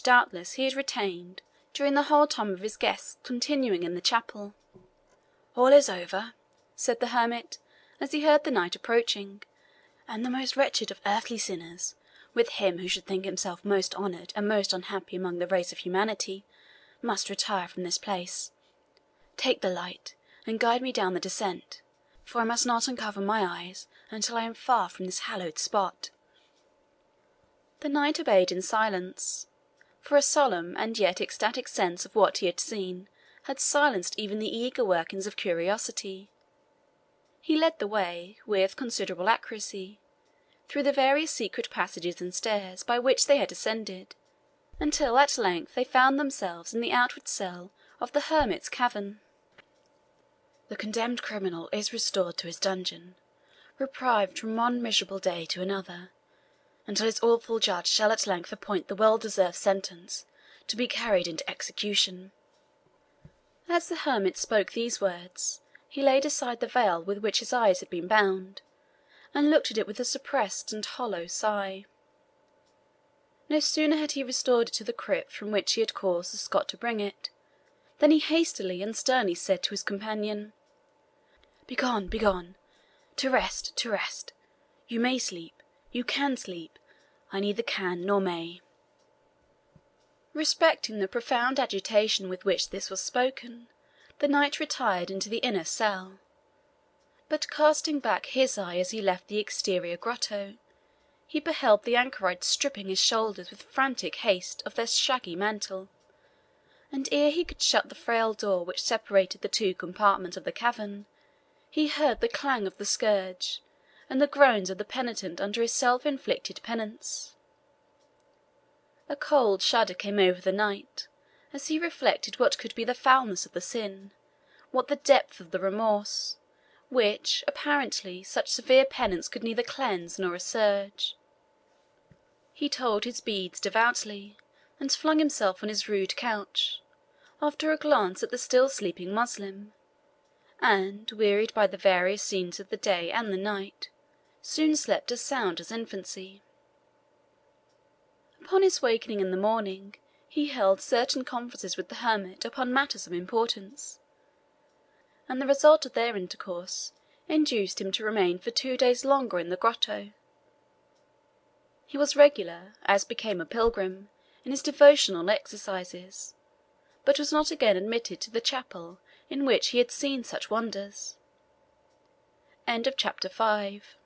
doubtless he had retained during the whole time of his guest's continuing in the chapel. "All is over," said the hermit, as he heard the knight approaching, "and the most wretched of earthly sinners, with him who should think himself most honoured and most unhappy among the race of humanity, must retire from this place. Take the light, and guide me down the descent, for I must not uncover my eyes until I am far from this hallowed spot." The knight obeyed in silence, for a solemn and yet ecstatic sense of what he had seen had silenced even the eager workings of curiosity. He led the way, with considerable accuracy, through the various secret passages and stairs by which they had ascended, until at length they found themselves in the outward cell of the hermit's cavern. "The condemned criminal is restored to his dungeon, reprieved from one miserable day to another, until his awful judge shall at length appoint the well-deserved sentence to be carried into execution." As the hermit spoke these words, he laid aside the veil with which his eyes had been bound, and looked at it with a suppressed and hollow sigh. No sooner had he restored it to the crypt from which he had caused the Scot to bring it, than he hastily and sternly said to his companion, "Begone, begone! To rest, to rest! You may sleep, you can sleep, I neither can nor may." Respecting the profound agitation with which this was spoken, the knight retired into the inner cell, but casting back his eye as he left the exterior grotto, he beheld the anchorite stripping his shoulders with frantic haste of their shaggy mantle, and ere he could shut the frail door which separated the two compartments of the cavern, he heard the clang of the scourge and the groans of the penitent under his self-inflicted penance. A cold shudder came over the knight as he reflected what could be the foulness of the sin, what the depth of the remorse, which, apparently, such severe penance could neither cleanse nor assuage. He told his beads devoutly, and flung himself on his rude couch, after a glance at the still sleeping Moslem, and, wearied by the various scenes of the day and the night, soon slept as sound as infancy. Upon his wakening in the morning, he held certain conferences with the hermit upon matters of importance, and the result of their intercourse induced him to remain for 2 days longer in the grotto. He was regular, as became a pilgrim, in his devotional exercises, but was not again admitted to the chapel in which he had seen such wonders. Chapter 6.